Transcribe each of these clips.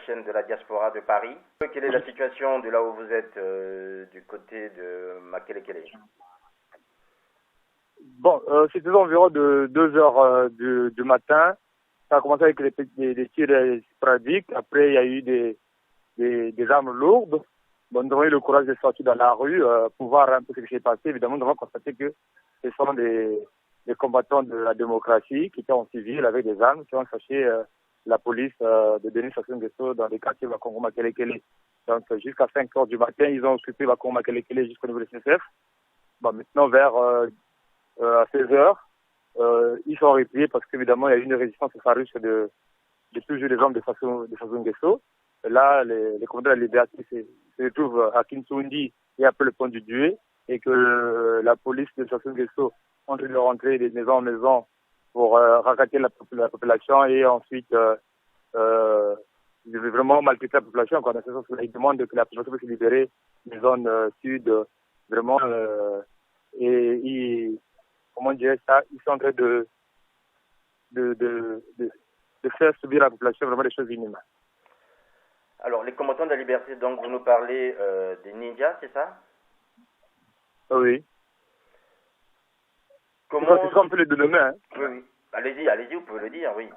chaîne de la diaspora de Paris. Quelle est la situation de là où vous êtes, du côté de Makelekele? Bon, c'était environ de 2 heures du matin. Ça a commencé avec des tirs sporadiques. Après, il y a eu des armes lourdes. Bon, nous avons eu le courage de sortir dans la rue pour voir un peu ce qui s'est passé. Évidemment, nous avons constaté que ce sont des combattants de la démocratie qui étaient en civil avec des armes, qui ont cherché la police de Denis Sassou Nguesso dans les quartiers Bakongo Makelekele. Donc, jusqu'à 5 heures du matin, ils ont occupé Bakongo Makelekele jusqu'au niveau de CCF. Bon, maintenant, vers à 16 heures, ils sont repliés parce qu'évidemment, il y a eu une résistance farouche de toujours les hommes de Sassou Nguesso. Là, les commandants de la liberté se trouvent à Kinsundi et après le pont du Dué, et que la police de Sassou Nguesso ont dû rentrer de maison en maison pour racater la population et ensuite vraiment maltraiter la population. Dans ce sens, ils demandent que la population puisse se libérer des zones sud, vraiment, et ils, comment dire ça, ils sont en train de faire subir à la population vraiment des choses inhumaines. Alors, les combattants de la liberté, donc vous nous parlez des ninjas, c'est ça? Oui. Comment... C'est comme ça le dénommer, hein. Oui. Allez-y, vous pouvez le dire, oui.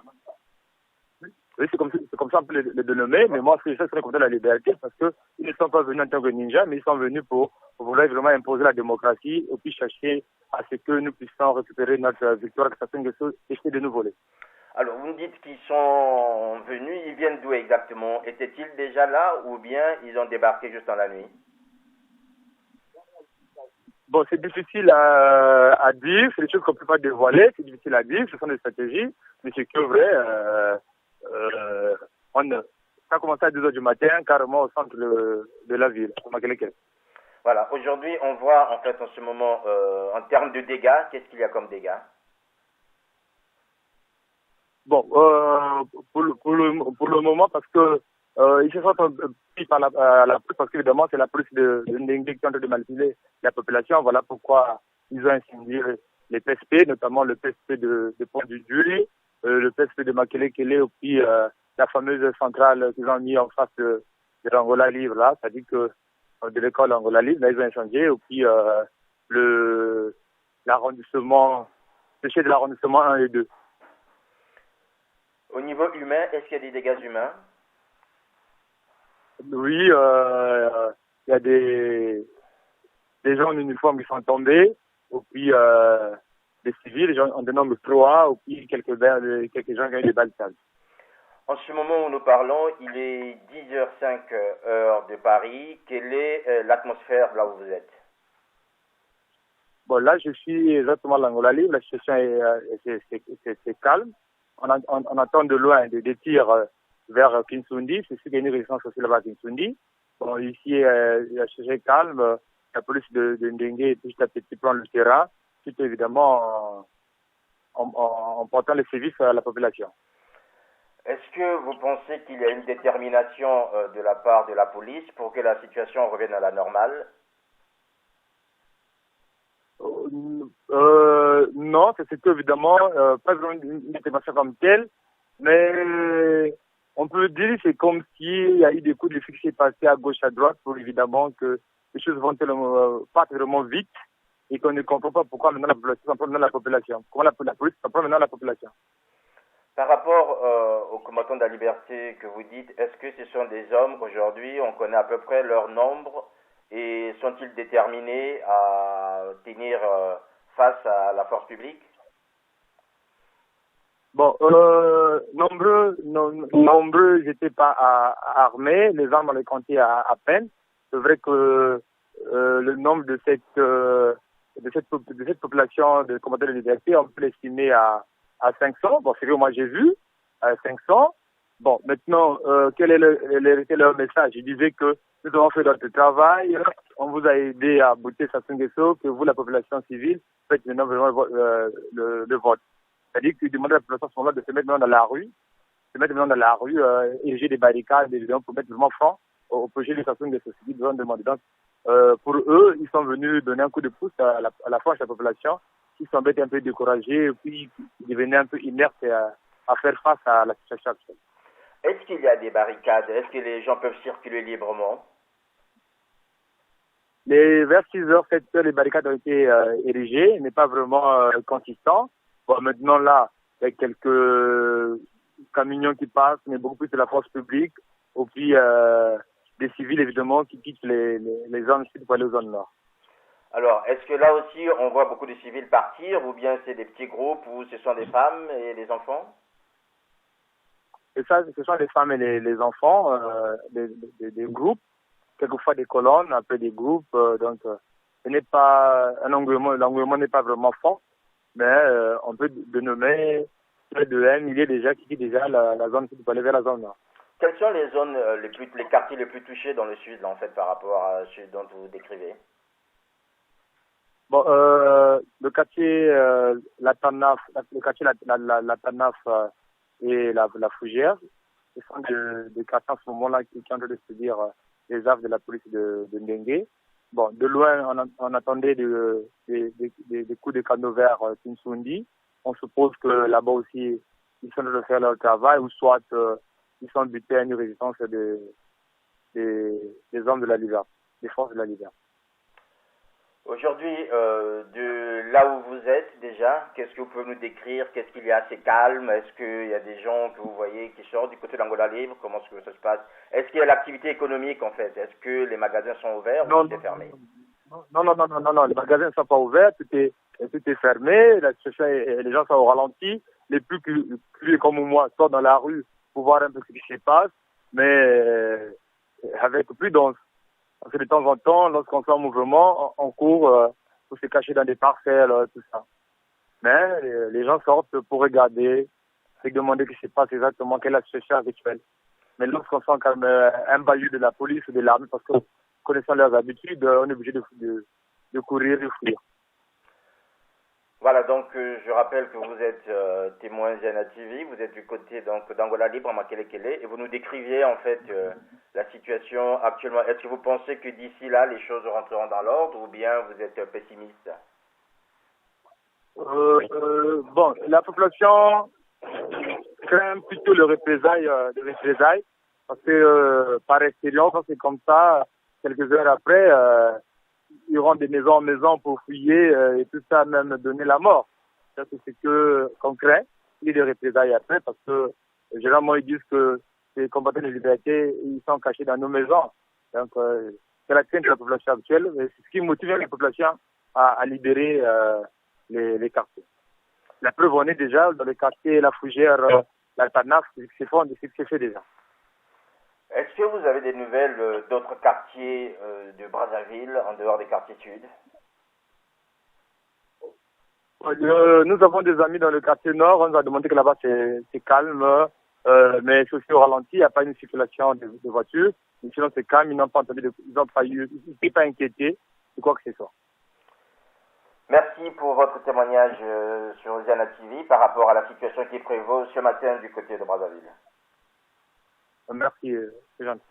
Oui, c'est comme ça on peut le dénommer, mais moi, ce que je sais, c'est les combattants de la liberté, parce qu'ils ne sont pas venus en tant que ninjas, mais ils sont venus pour vouloir vraiment imposer la démocratie et puis chercher à ce que nous puissions récupérer notre victoire, que Sassou Nguesso essaie de nous voler. Alors, vous me dites qu'ils sont venus, ils viennent d'où exactement? Étaient-ils déjà là ou bien ils ont débarqué juste dans la nuit? Bon, c'est difficile à dire, c'est des choses qu'on ne peut pas dévoiler, c'est difficile à dire, ce sont des stratégies, mais c'est que vrai, ça a commencé à 2 heures du matin, carrément au centre de la ville, au Makelekele. Voilà, aujourd'hui, on voit en fait en ce moment, en termes de dégâts, qu'est-ce qu'il y a comme dégâts? Bon, pour le moment, parce que ils se sont pris par la police, parce qu'évidemment, c'est la police de Ndenge qui est en train de manipuler la population. Voilà pourquoi ils ont incendié les PSP, notamment le PSP de Pont du Dué, le PSP de Makelekele, et puis la fameuse centrale qu'ils ont mis en face de l'Angola Livre, là, c'est-à-dire que de l'école Angola Livre, là, ils ont incendié, et puis l'arrondissement, le chef de l'arrondissement 1 et 2. Au niveau humain, est-ce qu'il y a des dégâts humains? Oui, il y a des gens en uniforme qui sont tombés, et puis des civils, des gens en nombre de 3, et puis quelques gens qui ont eu des balles sales. En ce moment où nous parlons, il est 10h05 heure de Paris. Quelle est l'atmosphère là où vous êtes? Bon, là, je suis exactement à l'Angola Livre, la situation c'est calme. On entend de loin des tirs vers Kinsundi, c'est sûr qu'il y a une résistance aussi là-bas à Kinsundi. Bon, ici, la situation est calme, la police de Ndenge petit à petit prend le terrain, tout évidemment en portant les services à la population. Est-ce que vous pensez qu'il y a une détermination de la part de la police pour que la situation revienne à la normale? Non, c'est évidemment pas vraiment une intervention comme telle, mais on peut dire que c'est comme s'il y a eu des coups de fil qui s'est passé à gauche, à droite, pour évidemment que les choses vont pas tellement vite et qu'on ne comprend pas pourquoi maintenant la population s'en prend maintenant la population. Comment la police s'en prend maintenant la population. Par rapport aux combattants de la liberté que vous dites, est-ce que ce sont des hommes aujourd'hui, on connaît à peu près leur nombre, et sont-ils déterminés à tenir face à la force publique? Bon, nombreux n'étaient pas armés, les armes on les comptait à peine. C'est vrai que le nombre de cette population de combattants de la liberté, on peut l'estimer à 500. Bon, c'est vrai, moi j'ai vu, à 500. Bon, maintenant, quel est leur message? Ils disaient que nous avons fait notre travail, on vous a aidé à bouter Sassou Nguesso, que vous, la population civile, faites maintenant vraiment le vote. C'est-à-dire qu'ils demandent à la population à ce moment-là de se mettre maintenant dans la rue, ériger des barricades, évidemment, pour mettre vraiment front au projet de Sassou Nguesso. C'est ce qu'ils ont demandé. Donc, pour eux, ils sont venus donner un coup de pouce à la force de la population, qui semblaient un peu découragés, et puis ils devenaient un peu inertes à faire face à la situation actuelle. Est-ce qu'il y a des barricades? Est-ce que les gens peuvent circuler librement? Vers 6 heures, 7 heures, les barricades ont été érigées, mais pas vraiment consistant. Bon, maintenant là, il y a quelques camions qui passent, mais beaucoup plus de la force publique, ou puis des civils évidemment qui quittent les zones sud pour aller aux zones nord. Alors, est-ce que là aussi on voit beaucoup de civils partir, ou bien c'est des petits groupes où ce sont des femmes et des enfants? Et ça, ce sont les femmes et les enfants, des groupes, quelquefois des colonnes, après des groupes. Donc, ce n'est pas un engouement, l'engouement n'est pas vraiment fort, mais on peut dénommer près de 1 millier déjà qui quittent déjà la zone sud pour aller vers la zone nord. Quelles sont les zones, les quartiers les plus touchés dans le sud, là, en fait, par rapport à ce dont vous décrivez? Bon, le quartier la Tanaf, le quartier la Tanaf et la Fougère, ce sont des quartiers en ce moment-là qui sont en train de subir les affres de la police de Ndengue. Bon, de loin, on attendait des coups de canot vers Kinsundi. On suppose que là-bas aussi, ils sont en train de faire leur travail, ou soit ils sont butés à une résistance des hommes de la liberté, des forces de la liberté. Aujourd'hui, de là où vous êtes déjà, qu'est-ce que vous pouvez nous décrire? Qu'est-ce qu'il y a assez calme? Est-ce qu'il y a des gens que vous voyez qui sortent du côté d'Angola Libre? Comment est-ce que ça se passe? Est-ce qu'il y a l'activité économique en fait? Est-ce que les magasins sont ouverts ou tout est fermé? Non, les magasins ne sont pas ouverts, tout est fermé, les gens sont au ralenti. Les plus curieux comme moi sortent dans la rue pour voir un peu ce qui se passe, mais avec prudence. Parce que de temps en temps, lorsqu'on fait un mouvement, on court pour se cacher dans des parcelles, tout ça. Mais les gens sortent pour regarder, se demander ce qui se passe exactement, quelle est la situation habituelle. Mais lorsqu'on sent quand même un bahut de la police ou de l'armée, parce que connaissant leurs habitudes, on est obligé de courir et fuir. Voilà, donc je rappelle que vous êtes témoin Ziana TV, vous êtes du côté donc d'Angola Libre, à Makelekele, et vous nous décriviez en fait la situation actuellement. Est-ce que vous pensez que d'ici là, les choses rentreront dans l'ordre, ou bien vous êtes pessimiste? Bon, la population craint plutôt le représailles, parce que par expérience, c'est comme ça, quelques heures après, ils rentrent de maison en maison pour fouiller et tout ça, même donner la mort. Ça, c'est ce que qu'on craint, il y a des représailles après, parce que généralement ils disent que les combattants de liberté, ils sont cachés dans nos maisons. Donc, c'est la crainte de la population actuelle, mais c'est ce qui motive la population à libérer les quartiers. La preuve, on est déjà dans le quartier La Fougère, la Tanaf, c'est ce qui se fait déjà. Est-ce que vous avez des nouvelles d'autres quartiers de Brazzaville, en dehors des quartiers sud? Nous avons des amis dans le quartier nord, on nous a demandé que là-bas c'est calme, mais c'est aussi au ralenti, il n'y a pas une circulation de voitures. Mais sinon c'est calme, ils n'ont pas entendu, ils n'ont pas eu, ils n'étaient pas inquiétés de quoi que ce soit. Merci pour votre témoignage sur Ziana TV par rapport à la situation qui prévaut ce matin du côté de Brazzaville. Merci, c'est gentil.